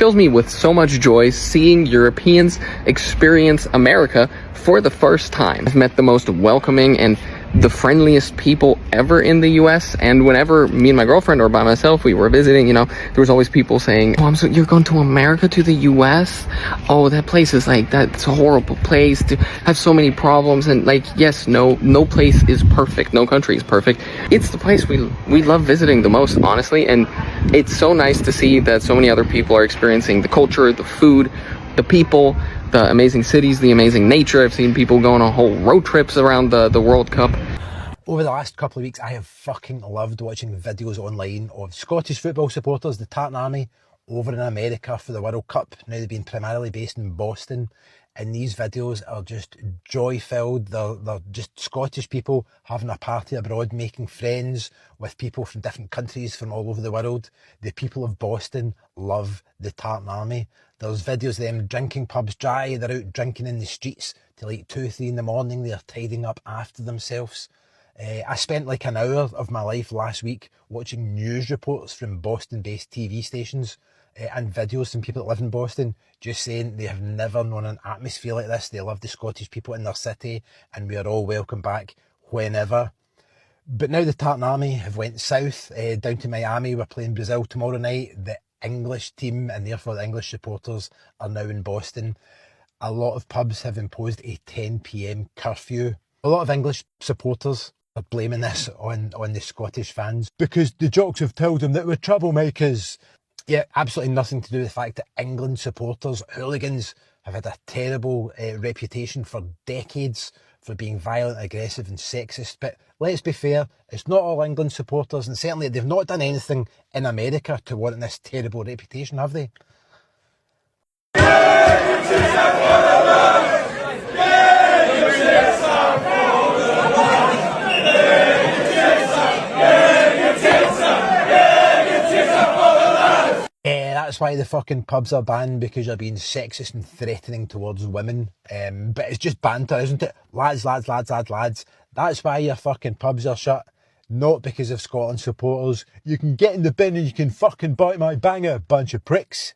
fills me with so much joy seeing Europeans experience America for the first time. I've met the most welcoming and the friendliest people ever in the US, and whenever me and my girlfriend or by myself we were visiting, you know, there was always people saying, oh, you're going to America, to the US? Oh, that place is like, that's a horrible place, to have so many problems. And like, yes, no place is perfect, no country is perfect. It's the place we love visiting the most, honestly, and it's so nice to see that so many other people are experiencing the culture, the food, the people, the amazing cities, the amazing nature. I've seen people going on whole road trips around the World Cup. Over the last couple of weeks, I have fucking loved watching videos online of Scottish football supporters, the Tartan Army, over in America for the World Cup. Now they've been primarily based in Boston, and these videos are just joy-filled. They're just Scottish people having a party abroad, making friends with people from different countries from all over the world. The people of Boston love the Tartan Army. There's videos of them drinking pubs dry. They're out drinking in the streets till like 2, 3 in the morning. They're tidying up after themselves. I spent like an hour of my life last week watching news reports from Boston-based TV stations and videos from people that live in Boston, just saying they have never known an atmosphere like this. They love the Scottish people in their city, and we are all welcome back whenever. But now the Tartan Army have went south, down to Miami. We're playing Brazil tomorrow night. The English team, and therefore the English supporters, are now in Boston. A lot of pubs have imposed a 10 p.m. curfew. A lot of English supporters are blaming this on the Scottish fans because the jocks have told them that we're troublemakers. Yeah, absolutely nothing to do with the fact that England supporters, hooligans, have had a terrible reputation for decades for being violent, aggressive and sexist. But let's be fair, it's not all England supporters, and certainly they've not done anything in America to warrant this terrible reputation, have they? That's why the fucking pubs are banned, because you're being sexist and threatening towards women. But it's just banter, isn't it? Lads. That's why your fucking pubs are shut. Not because of Scotland supporters. You can get in the bin and you can fucking bite my banger, bunch of pricks.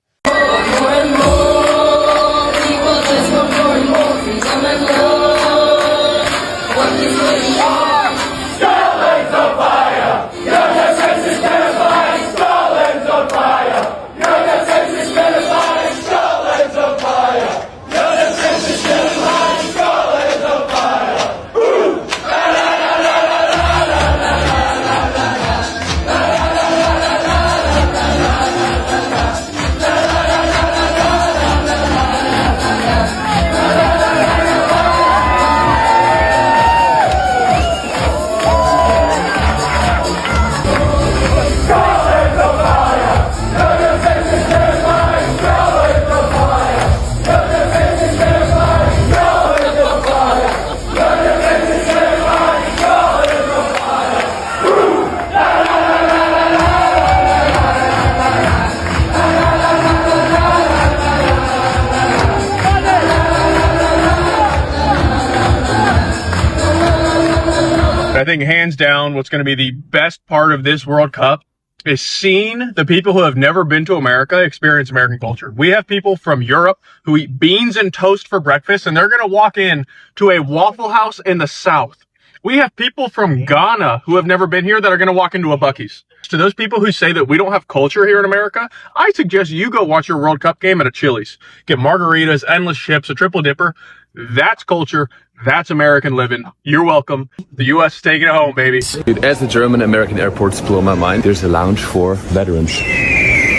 I think hands down what's going to be the best part of this World Cup is seeing the people who have never been to America experience American culture. We have people from Europe who eat beans and toast for breakfast, and they're going to walk in to a Waffle House in the South. We have people from Ghana who have never been here that are going to walk into a Buc-ee's. To those people who say that we don't have culture here in America, I suggest you go watch your World Cup game at a Chili's. Get margaritas, endless chips, a triple dipper. That's culture. That's American living. You're welcome. The U.S. is taking it home, baby. As a German, American airports blow my mind. There's a lounge for veterans.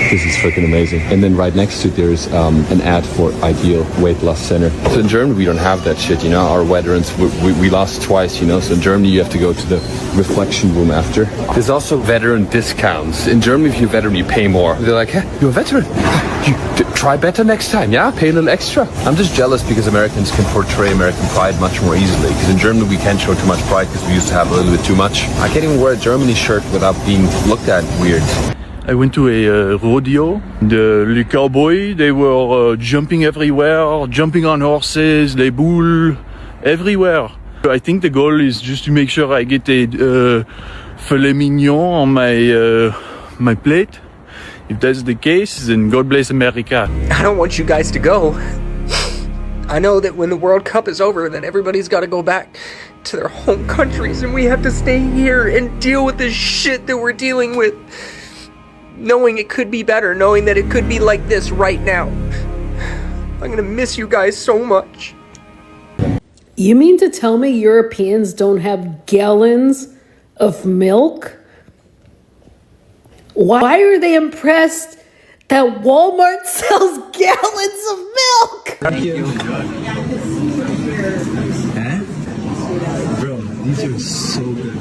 This is freaking amazing. And then right next to it, there's an ad for Ideal Weight Loss Center. So in Germany, we don't have that shit, you know. Our veterans, we lost twice, you know. So in Germany, you have to go to the reflection room after. There's also veteran discounts. In Germany, if you're a veteran, you pay more. They're like, hey, you're a veteran. Try better next time, yeah? Pay a little extra. I'm just jealous because Americans can portray American pride much more easily. Because in Germany, we can't show too much pride because we used to have a little bit too much. I can't even wear a Germany shirt without being looked at weird. I went to a rodeo. The cowboys, they were jumping everywhere, jumping on horses, les boules, everywhere. I think the goal is just to make sure I get a filet mignon on my plate, If that's the case, then God bless America. I don't want you guys to go. I know that when the World Cup is over, that everybody's got to go back to their home countries, and we have to stay here and deal with this shit that we're dealing with, knowing it could be better, knowing that it could be like this right now. I'm gonna miss you guys so much. You mean to tell me Europeans don't have gallons of milk? Why are they impressed that Walmart sells gallons of milk? Thank you. Huh? Bro, these are so good.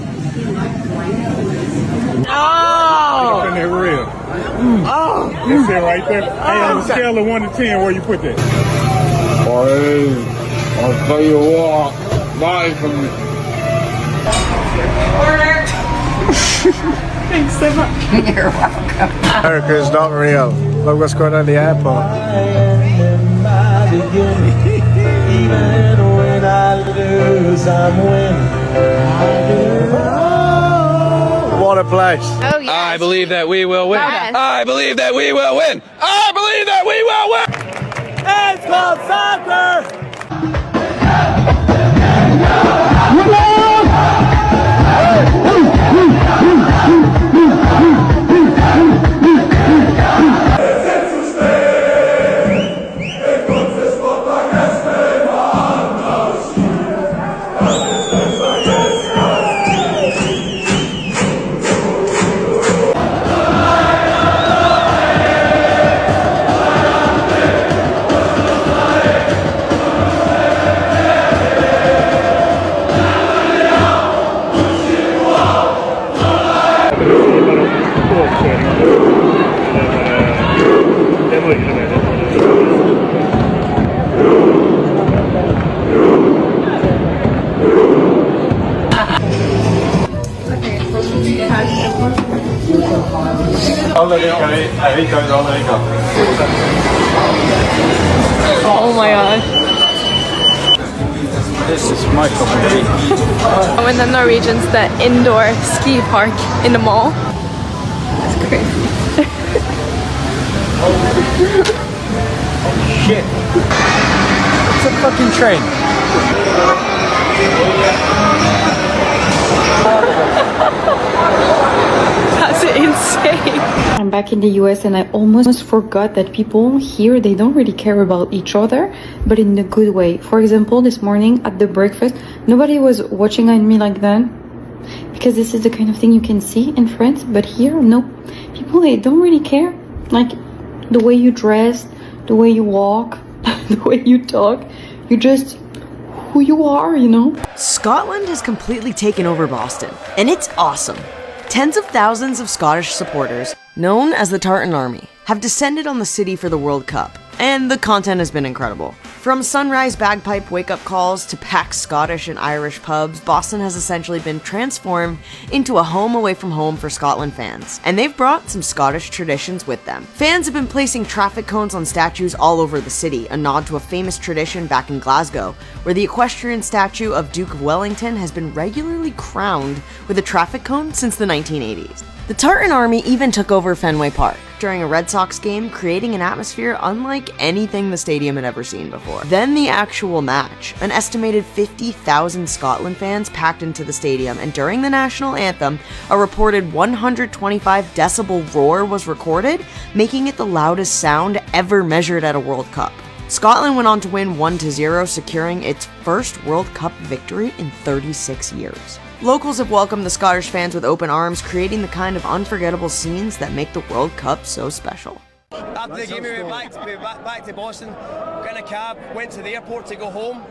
Oh! They're real. Oh! That's it right there. Hey, on a scale of 1 to 10, where you put that? I'll tell you what, that is Thanks so much. You're welcome. America is not real. Look what's going on in the airport. Even when I lose, I'm winning. What a place. Oh, yeah. I believe that we will win. Yes. I believe that we will win. I believe that we will win. It's called soccer! Oh my god. This is my cup of tea. In the Norwegians, the indoor ski park in the mall. It's crazy. Shit. It's a fucking train. That's insane. I'm back in the US and I almost forgot that people here, they don't really care about each other, but in a good way. For example, this morning at the breakfast, nobody was watching at me like that, because this is the kind of thing you can see in France, but here, no. People, they don't really care. Like, the way you dress, the way you walk, the way you talk, you just who you are, you know? Scotland has completely taken over Boston, and it's awesome. Tens of thousands of Scottish supporters, known as the Tartan Army, have descended on the city for the World Cup, and the content has been incredible. From sunrise bagpipe wake-up calls to packed Scottish and Irish pubs, Boston has essentially been transformed into a home away from home for Scotland fans, and they've brought some Scottish traditions with them. Fans have been placing traffic cones on statues all over the city, a nod to a famous tradition back in Glasgow, where the equestrian statue of Duke of Wellington has been regularly crowned with a traffic cone since the 1980s. The Tartan Army even took over Fenway Park during a Red Sox game, creating an atmosphere unlike anything the stadium had ever seen before. Then the actual match. An estimated 50,000 Scotland fans packed into the stadium, and during the national anthem, a reported 125 decibel roar was recorded, making it the loudest sound ever measured at a World Cup. Scotland went on to win 1-0, securing its first World Cup victory in 36 years. Locals have welcomed the Scottish fans with open arms, creating the kind of unforgettable scenes that make the World Cup so special. After the game, we went back to Boston, got in a cab, went to the airport to go home,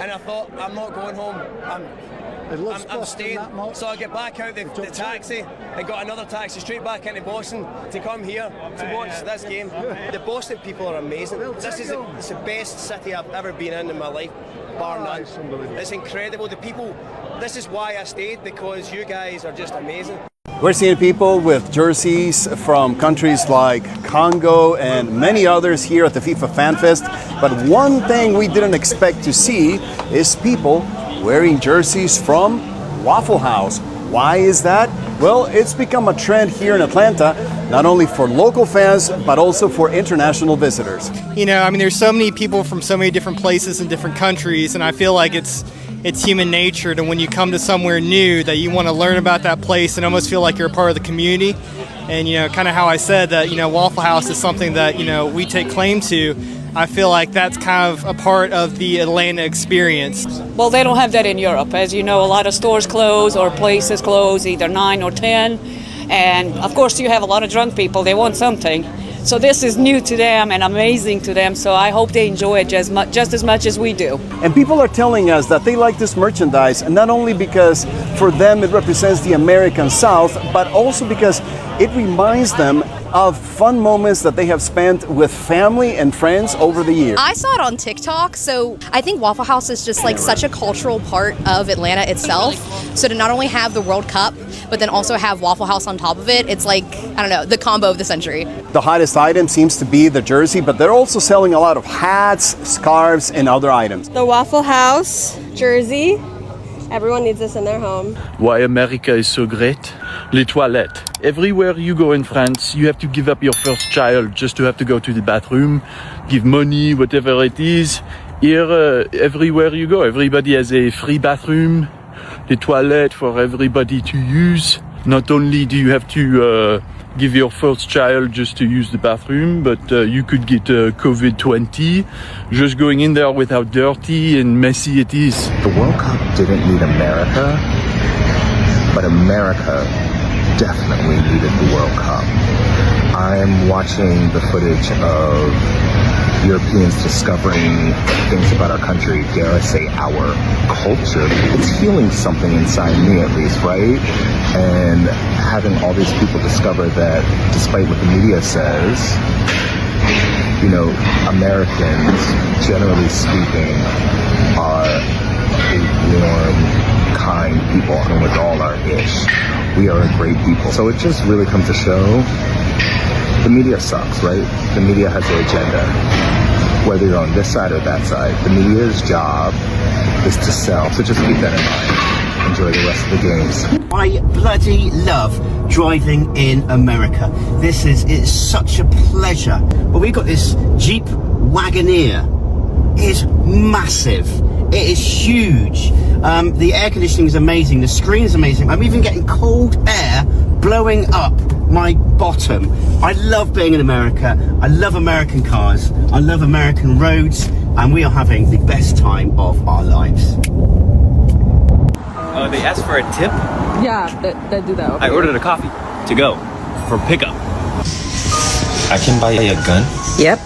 and I thought, I'm not going home. I'm staying. So I get back out the taxi and got another taxi straight back into Boston to come here to watch this game. The Boston people are amazing. This is the best city I've ever been in my life, bar none. It's incredible. The people, this is why I stayed, because you guys are just amazing. We're seeing people with jerseys from countries like Congo and many others here at the FIFA Fan Fest. But one thing we didn't expect to see is people wearing jerseys from Waffle House. Why is that? Well, it's become a trend here in Atlanta. not only for local fans, but also for international visitors. You know, I mean, there's so many people from so many different places and different countries, and I feel like it's human nature to, when you come to somewhere new, that you want to learn about that place and almost feel like you're a part of the community. And, you know, kind of how I said that, you know, Waffle House is something that, you know, we take claim to. I feel like that's kind of a part of the Atlanta experience. Well, they don't have that in Europe. As you know, a lot of stores close or places close, either 9 or 10. And of course, you have a lot of drunk people. They want something. So this is new to them and amazing to them. So I hope they enjoy it just as much as we do. And people are telling us that they like this merchandise, and not only because for them it represents the American South, but also because it reminds them of fun moments that they have spent with family and friends over the years. I saw it on TikTok, so I think Waffle House is just like such a cultural part of Atlanta itself. So to not only have the World Cup, but then also have Waffle House on top of it, it's like, I don't know, the combo of the century. The hottest item seems to be the jersey, but they're also selling a lot of hats, scarves, and other items. The Waffle House jersey. Everyone needs this in their home. Why America is so great? Les toilettes. Everywhere you go in France, you have to give up your first child just to have to go to the bathroom, give money, whatever it is. Here, everywhere you go, everybody has a free bathroom, the toilet for everybody to use. Not only do you have to give your first child just to use the bathroom, but you could get COVID-20 just going in there with how dirty and messy it is. The World Cup didn't need America, but America definitely needed the World Cup. I'm watching the footage of Europeans discovering things about our country, dare I say our culture. It's healing something inside me at least, right? And having all these people discover that despite what the media says, you know, Americans, generally speaking, are a warm, kind people, and with all our ish, we are a great people. So it just really comes to show the media sucks, right? The media has their agenda. Whether you're on this side or that side, the media's job is to sell. So just keep that in mind. Enjoy the rest of the games. I bloody love driving in America. It's such a pleasure. But we've got this Jeep Wagoneer. It is massive. It is huge. The air conditioning is amazing. The screen is amazing. I'm even getting cold air blowing up my bottom. I love being in America. I love American cars. I love American roads. And we are having the best time of our lives. They asked for a tip? Yeah, they do that. I ordered a coffee to go for pickup. I can buy a gun? Yep.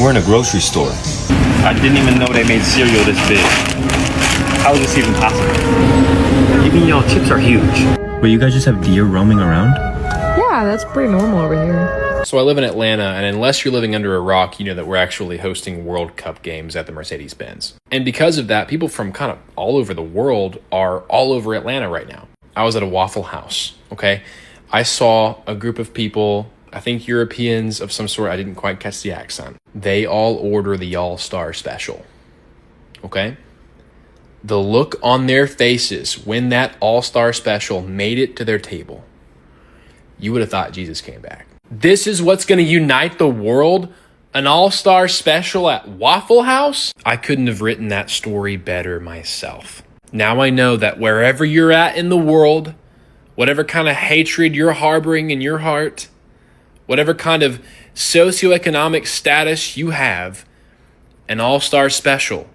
We're in a grocery store. I didn't even know they made cereal this big. How is this even possible? Even y'all chips are huge. Wait, you guys just have deer roaming around? Yeah, that's pretty normal over here. So I live in Atlanta, and unless you're living under a rock, you know that we're actually hosting World Cup games at the Mercedes-Benz. And because of that, people from kind of all over the world are all over Atlanta right now. I was at a Waffle House, okay? I saw a group of people, I think Europeans of some sort, I didn't quite catch the accent. They all order the All-Star Special, okay? The look on their faces when that All-Star Special made it to their table, you would have thought Jesus came back. This is what's going to unite the world? An All-Star Special at Waffle House? I couldn't have written that story better myself. Now I know that wherever you're at in the world, whatever kind of hatred you're harboring in your heart, whatever kind of socioeconomic status you have, an All-Star Special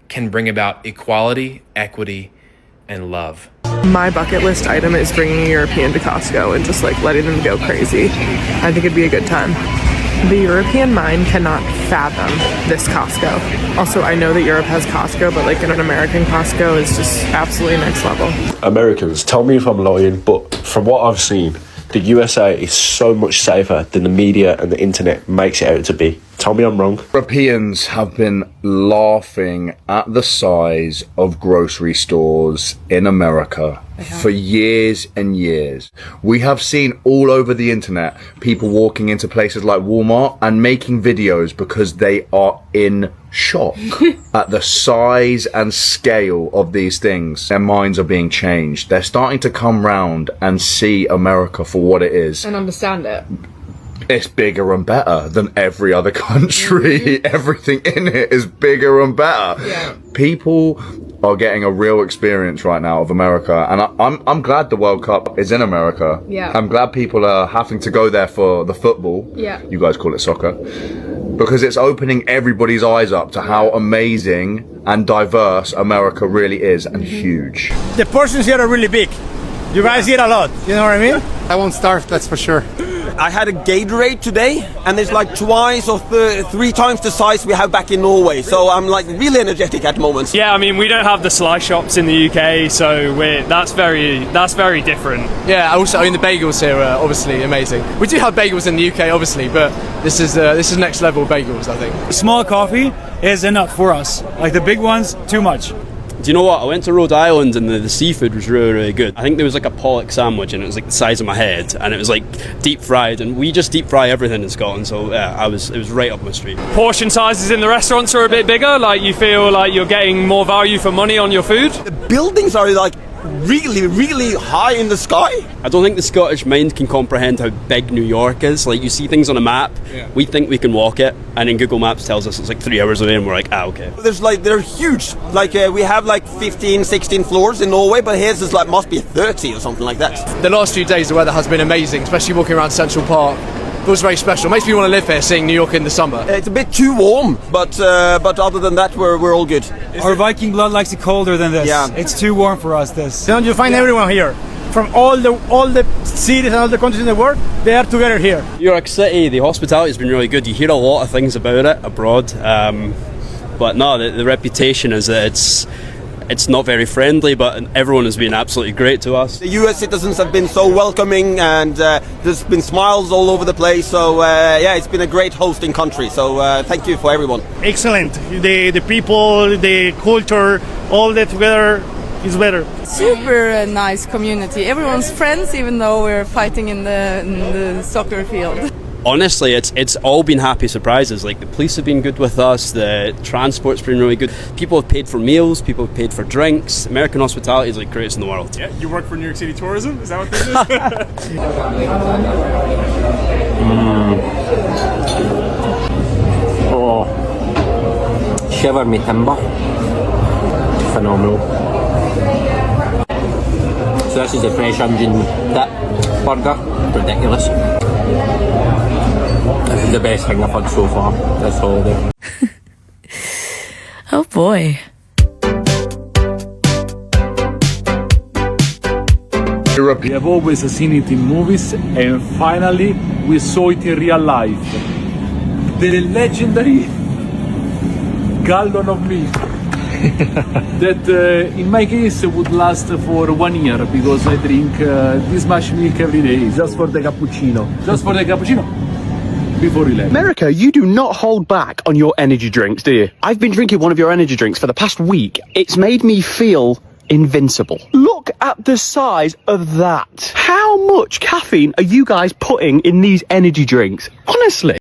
can bring about equality, equity, and love. My bucket list item is bringing a European to Costco and just like letting them go crazy. I think it'd be a good time. The European mind cannot fathom this Costco. Also, I know that Europe has Costco, but like an American Costco is just absolutely next level. Americans, tell me if I'm lying, but from what I've seen, the USA is so much safer than the media and the internet makes it out to be. Tell me I'm wrong. Europeans have been laughing at the size of grocery stores in America for years and years. We have seen all over the internet people walking into places like Walmart and making videos because they are in shock at the size and scale of these things. Their minds are being changed. They're starting to come round and see America for what it is. And understand it. It's bigger and better than every other country. Everything in it is bigger and better. Yeah. People are getting a real experience right now of America, and I'm glad the World Cup is in America. Yeah. I'm glad people are having to go there for the football. Yeah. You guys call it soccer. Because it's opening everybody's eyes up to how amazing and diverse America really is, and huge. The portions here are really big. You guys eat a lot, you know what I mean? I won't starve, that's for sure. I had a Gatorade today, and it's like twice or three times the size we have back in Norway. So I'm like really energetic at the moment. Yeah, I mean we don't have the slice shops in the UK, so that's very different. Yeah, also I mean the bagels here are obviously amazing. We do have bagels in the UK, obviously, but this is next level bagels, I think. Small coffee is enough for us. Like the big ones, too much. Do you know what? I went to Rhode Island and the seafood was really, really good. I think there was like a pollock sandwich and it was like the size of my head and it was like deep fried, and we just deep fry everything in Scotland, so yeah, it was right up my street. Portion sizes in the restaurants are a bit bigger, like you feel like you're getting more value for money on your food. The buildings are like really, really high in the sky. I don't think the Scottish mind can comprehend how big New York is. Like you see things on a map, we think we can walk it, and then Google Maps tells us it's like 3 hours away and we're like, okay. They're huge. Like we have like 15, 16 floors in Norway, but here's is like must be 30 or something like that. The last few days the weather has been amazing, especially walking around Central Park. It was very special. Makes me want to live here, seeing New York in the summer. It's a bit too warm, but other than that, we're all good. Our Viking blood likes it colder than this. Yeah. It's too warm for us, this. Don't you find everyone here? From all the cities and all the countries in the world, they are together here. New York City, the hospitality has been really good. You hear a lot of things about it abroad, but no, the reputation is that it's not very friendly, but everyone has been absolutely great to us. The US citizens have been so welcoming, and there's been smiles all over the place, so yeah, it's been a great hosting country, so thank you for everyone. Excellent. The people, the culture, all that together is better. Super nice community. Everyone's friends, even though we're fighting in the soccer field. Honestly, it's all been happy surprises. Like the police have been good with us, the transport's been really good. People have paid for meals, people have paid for drinks. American hospitality is like greatest in the world. Yeah, you work for New York City Tourism? Is that what this is? Oh, shiver me timber. Phenomenal. So this is the fresh onion dip burger. Ridiculous. This is the best thing I've had so far this holiday. Oh boy. We have always seen it in movies, and finally we saw it in real life. The legendary gallon of milk that in my case would last for 1 year, because I drink this much milk every day. Just for the cappuccino. Just for the cappuccino. Before you left. America, you do not hold back on your energy drinks, do you? I've been drinking one of your energy drinks for the past week. It's made me feel invincible. Look at the size of that. How much caffeine are you guys putting in these energy drinks? Honestly.